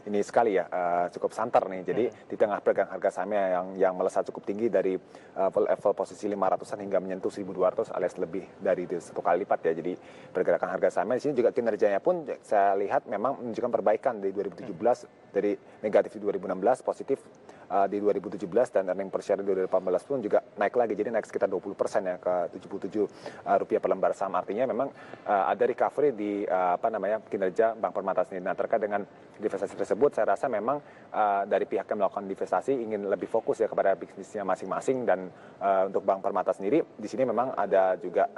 ini sekali ya, cukup santer nih. Jadi di tengah pergerakan harga sahamnya yang melesat cukup tinggi dari level posisi 500-an hingga menyentuh 1.200 alias lebih dari 1 kali lipat ya. Jadi pergerakan harga sahamnya di sini juga kinerjanya pun saya lihat memang menunjukkan perbaikan di 2017, dari negatif di 2016 positif di 2017, dan earning per share di 2018 pun juga naik lagi, jadi naik sekitar 20% ya ke 77 rupiah per lembar saham. Artinya memang ada recovery di kinerja Bank Permata sendiri. Nah, terkait dengan divestasi tersebut, saya rasa memang dari pihak yang melakukan divestasi ingin lebih fokus ya kepada bisnisnya masing-masing. Dan untuk Bank Permata sendiri di sini memang ada juga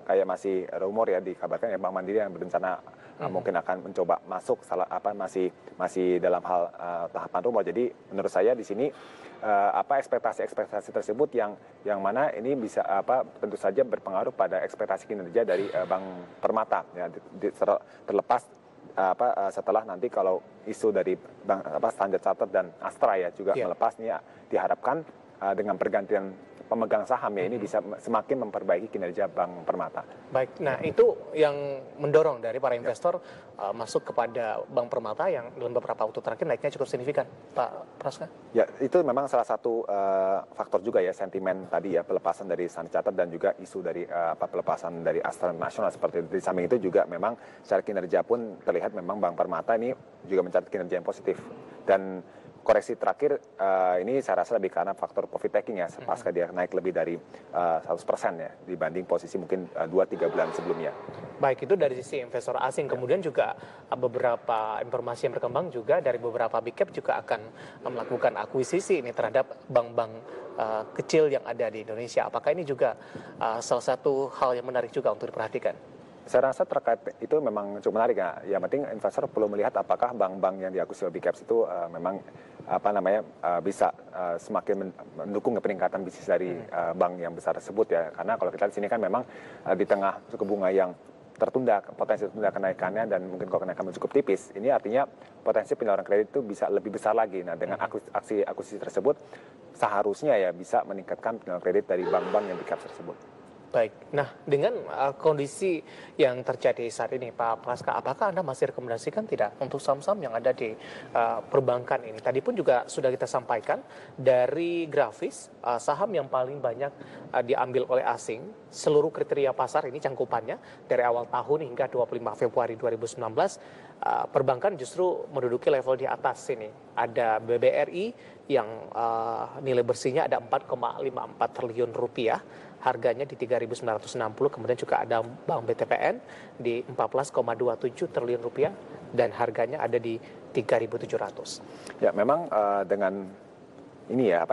kayak masih rumor ya, dikabarkan ya Bank Mandiri yang berencana mungkin akan mencoba masuk masih dalam hal tahapan rumor. Jadi menurut saya di sini ekspektasi tersebut yang mana ini bisa tentu saja berpengaruh pada ekspektasi kinerja dari Bank Permata ya, terlepas setelah nanti kalau isu dari Standard Chartered dan Astra ya juga melepas, nih diharapkan dengan pergantian pemegang saham ya ini bisa semakin memperbaiki kinerja Bank Permata. Baik, nah itu yang mendorong dari para investor masuk kepada Bank Permata yang dalam beberapa waktu terakhir naiknya cukup signifikan, Pak Praska. Ya, itu memang salah satu faktor juga ya, sentimen tadi ya, pelepasan dari Standard Chartered dan juga isu dari pelepasan dari Astra Nasional seperti itu. Di samping itu juga memang secara kinerja pun terlihat memang Bank Permata ini juga mencatat kinerja yang positif. Dan koreksi terakhir ini saya rasa lebih karena faktor profit taking ya, pasca dia naik lebih dari 100% ya dibanding posisi mungkin 2-3 bulan sebelumnya. Baik, itu dari sisi investor asing. Kemudian juga beberapa informasi yang berkembang juga dari beberapa big cap juga akan melakukan akuisisi ini terhadap bank-bank kecil yang ada di Indonesia. Apakah ini juga salah satu hal yang menarik juga untuk diperhatikan? Saya rasa terkait itu memang cukup menarik ya. Yang penting investor perlu melihat apakah bank-bank yang diakuisisi oleh big caps itu memang bisa semakin mendukung peningkatan bisnis dari bank yang besar tersebut ya. Karena kalau kita di sini kan memang di tengah suku bunga yang tertunda, potensi tertunda kenaikannya, dan mungkin kalau kenaikan cukup tipis, ini artinya potensi penyaluran kredit itu bisa lebih besar lagi. Nah, dengan aksi akuisisi tersebut seharusnya ya bisa meningkatkan penyaluran kredit dari bank-bank yang big caps tersebut. Baik, nah dengan kondisi yang terjadi saat ini, Pak Praska, apakah Anda masih rekomendasikan tidak untuk saham-saham yang ada di perbankan ini? Tadi pun juga sudah kita sampaikan dari grafis, saham yang paling banyak diambil oleh asing, seluruh kriteria pasar ini cangkupannya dari awal tahun hingga 25 Februari 2019, perbankan justru menduduki level di atas ini. Ada BBRI yang nilai bersihnya ada 4,54 triliun rupiah, harganya di 3.960, kemudian juga ada Bank BTPN di 14,27 triliun rupiah dan harganya ada di 3.700. Ya, memang dengan ini ya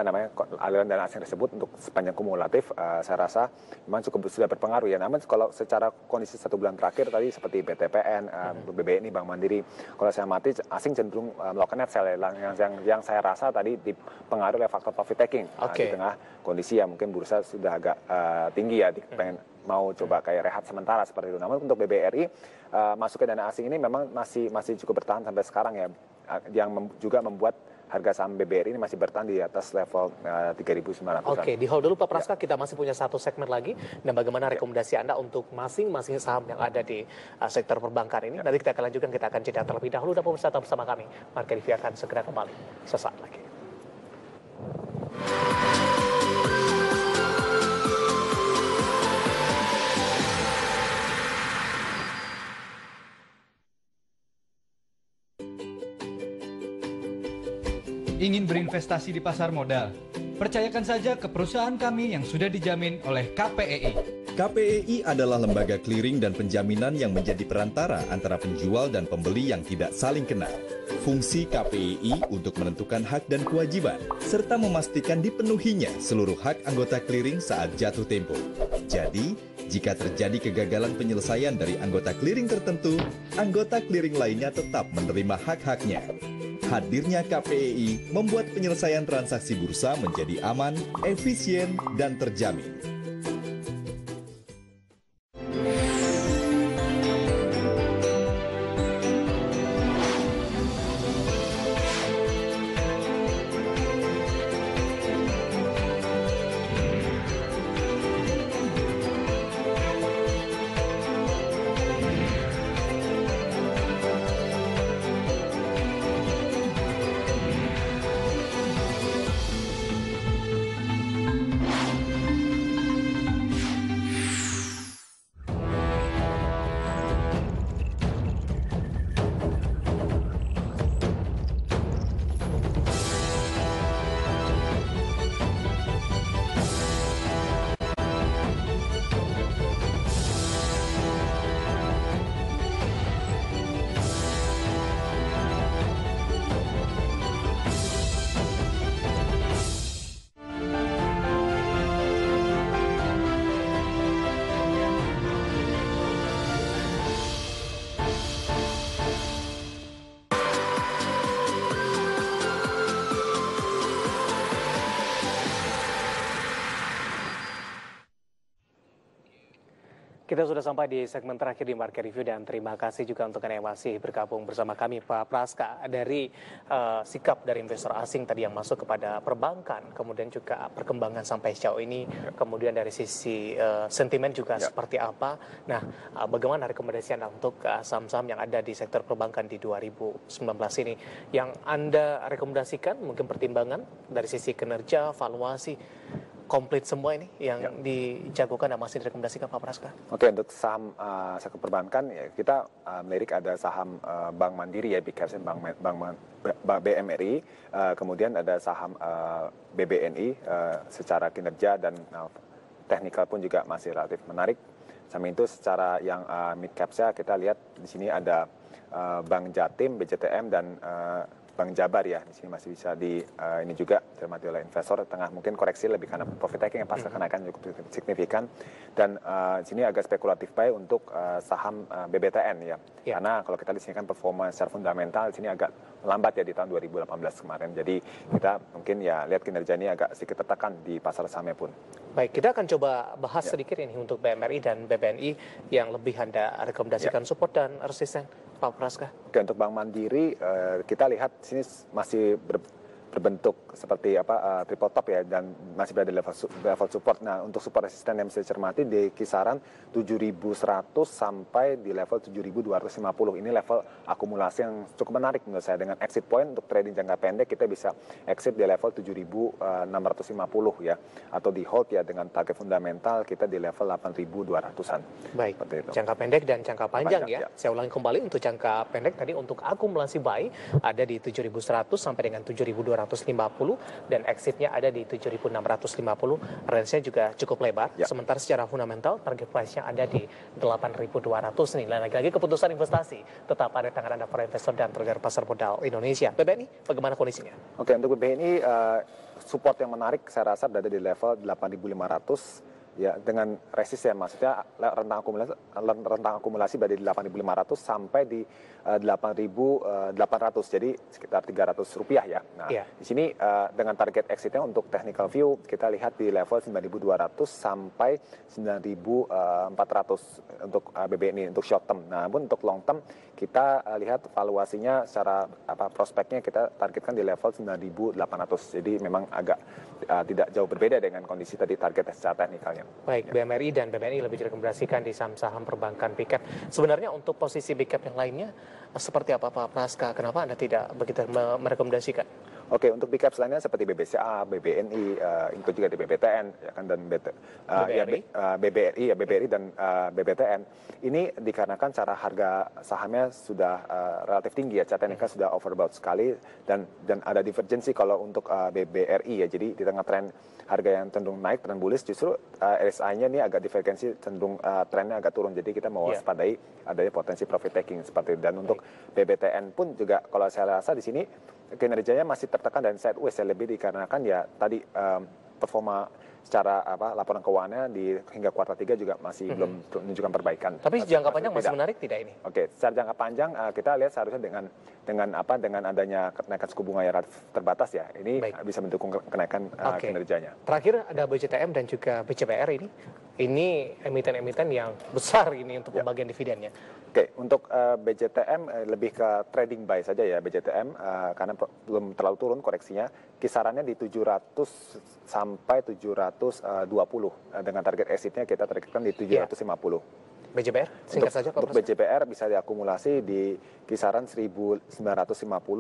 aliran dana asing tersebut untuk sepanjang kumulatif saya rasa memang cukup sudah berpengaruh ya. Namun kalau secara kondisi 1 bulan terakhir tadi seperti BTPN, BBNI, Bank Mandiri, kalau saya amati asing cenderung melakukan net sell yang saya rasa tadi dipengaruhi oleh faktor profit taking di tengah kondisi yang mungkin bursa sudah agak tinggi ya, pengen mau coba kayak rehat sementara seperti itu. Namun untuk BBRI masuknya dana asing ini memang masih cukup bertahan sampai sekarang ya, yang juga membuat harga saham BBRI ini masih bertahan di atas level 3.900. Oke, di hold dulu Pak Praska, kita masih punya satu segmen lagi. Dan bagaimana rekomendasi Anda untuk masing-masing saham yang ada di sektor perbankan ini? Nanti kita akan lanjutkan, kita akan jeda terlebih dahulu. Dan pemirsa tetap bersama kami. Market Review akan segera kembali sesaat lagi. Ingin berinvestasi di pasar modal? Percayakan saja ke perusahaan kami yang sudah dijamin oleh KPEI. KPEI adalah lembaga clearing dan penjaminan yang menjadi perantara antara penjual dan pembeli yang tidak saling kenal. Fungsi KPEI untuk menentukan hak dan kewajiban, serta memastikan dipenuhinya seluruh hak anggota clearing saat jatuh tempo. Jadi, jika terjadi kegagalan penyelesaian dari anggota clearing tertentu, anggota clearing lainnya tetap menerima hak-haknya. Hadirnya KPEI membuat penyelesaian transaksi bursa menjadi aman, efisien, dan terjamin. Kita sudah sampai di segmen terakhir di Market Review dan terima kasih juga untuk Anda yang masih bergabung bersama kami, Pak Praska. Dari sikap dari investor asing tadi yang masuk kepada perbankan, kemudian juga perkembangan sampai sejauh ini, kemudian dari sisi sentimen juga seperti apa. Nah, bagaimana rekomendasi Anda untuk saham-saham yang ada di sektor perbankan di 2019 ini? Yang Anda rekomendasikan mungkin pertimbangan dari sisi kinerja, valuasi, komplit semua ini yang dijagokan dan masih direkomendasikan Pak Praska? Oke, untuk saham sektor perbankan ya kita melirik ada saham Bank Mandiri ya, Big Caps Bank BMRI, kemudian ada saham BBNI secara kinerja dan teknikal pun juga masih relatif menarik. Samping itu secara yang mid capsnya kita lihat di sini ada Bank Jatim, BJTM dan Bank Jabar ya, di sini masih bisa ini juga cermati oleh investor. Tengah mungkin koreksi lebih karena profit taking yang pasca kenaikan cukup signifikan, dan di sini agak spekulatif buy untuk saham BBTN ya. Karena kalau kita di sini kan performa secara fundamental di sini agak lambat ya di tahun 2018 kemarin. Jadi kita mungkin ya lihat kinerja ini agak sedikit tertekan di pasar sahamnya pun. Baik, kita akan coba bahas sedikit ini untuk BMRI dan BBNI yang lebih Anda rekomendasikan support dan resisten, Pak Praska. Oke, untuk Bank Mandiri kita lihat sini masih berbentuk seperti triple top ya, dan masih berada di level support. Nah, untuk support resisten yang bisa dicermati di kisaran 7.100 sampai di level 7.250. Ini level akumulasi yang cukup menarik menurut saya. Dengan exit point untuk trading jangka pendek kita bisa exit di level 7.650 ya, atau di hold ya dengan target fundamental kita di level 8.200-an. Baik, jangka pendek dan jangka panjang ya. Saya ulangi kembali, untuk jangka pendek tadi untuk akumulasi buy ada di 7.100 sampai dengan 7.200 7.350 dan exitnya ada di 7.650. Range-nya juga cukup lebar. Sementara secara fundamental target price-nya ada di 8.200 nih. Dan lagi-lagi keputusan investasi tetap ada di tangan Anda para investor dan trader pasar modal Indonesia. BBNI, bagaimana kondisinya? Oke, untuk BBNI support yang menarik saya rasa berada di level 8.500. Ya, dengan resist ya, maksudnya rentang akumulasi berada di 8.500 sampai di 8.800, jadi sekitar Rp300 ya. Nah, di sini dengan target exitnya untuk technical view kita lihat di level 9.200 sampai 9.400 untuk BBNI untuk short term. Namun untuk long term kita lihat valuasinya secara prospeknya kita targetkan di level 9.800. Jadi memang agak tidak jauh berbeda dengan kondisi tadi target secara teknikalnya. Baik, BMRI dan BBNI lebih direkomendasikan di saham-saham perbankan big cap. Sebenarnya untuk posisi big cap yang lainnya seperti apa Pak Praska? Kenapa Anda tidak begitu merekomendasikan? Oke, untuk big cap lainnya seperti BBCA, BBNI, ikut juga di BBTN, ya kan, dan BBRI dan BBTN. Ini dikarenakan cara harga sahamnya sudah relatif tinggi ya, cara teknikal sudah overbought sekali dan ada divergensi kalau untuk BBRI ya. Jadi di tengah tren harga yang cenderung naik, tren bullish, justru RSI-nya ini agak divergensi, cenderung trennya agak turun. Jadi kita mau waspadai adanya potensi profit taking seperti itu. Dan untuk BBTN pun juga kalau saya rasa di sini kinerjanya masih tertekan dan sideways ya, lebih dikarenakan ya tadi performa secara laporan keuangannya hingga kuartal 3 juga masih belum menunjukkan perbaikan. Tapi jangka panjang masih menarik tidak ini? Oke, secara jangka panjang kita lihat seharusnya dengan adanya kenaikan suku bunga yang relatif terbatas ya, ini bisa mendukung kenaikan kinerjanya. Terakhir ada BCTM dan juga BCPR ini emiten-emiten yang besar ini untuk pembagian dividennya. Oke, untuk BCTM lebih ke trading buy saja ya BCTM karena belum terlalu turun koreksinya, kisarannya di 700 sampai 720 dengan target exitnya kita targetkan di 750. BJBR, singkat saja Pak. Untuk BJBR bisa diakumulasi di kisaran 1.950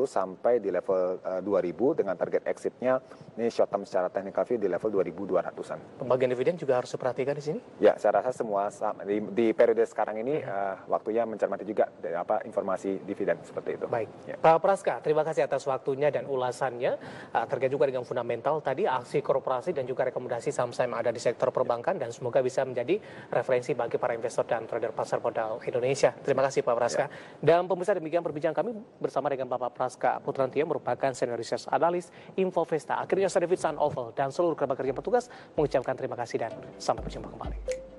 sampai di level 2.000 dengan target exitnya ini short term secara technical view di level 2.200-an. Pembagian dividen juga harus diperhatikan di sini? Ya, saya rasa semua di periode sekarang ini waktunya mencermati juga informasi dividen seperti itu. Baik, Pak Praska, terima kasih atas waktunya dan ulasannya terkait juga dengan fundamental tadi, aksi korporasi dan juga rekomendasi saham-saham yang ada di sektor perbankan dan semoga bisa menjadi referensi bagi para investor dan trader pasar modal Indonesia. Terima kasih Pak Praska. Dan pemirsa, demikian perbincangan kami bersama dengan Bapak Praska Putrantia merupakan senior research analis Infovesta. Akhirnya saya David San Oval dan seluruh kerabat kerja petugas mengucapkan terima kasih dan sampai berjumpa kembali.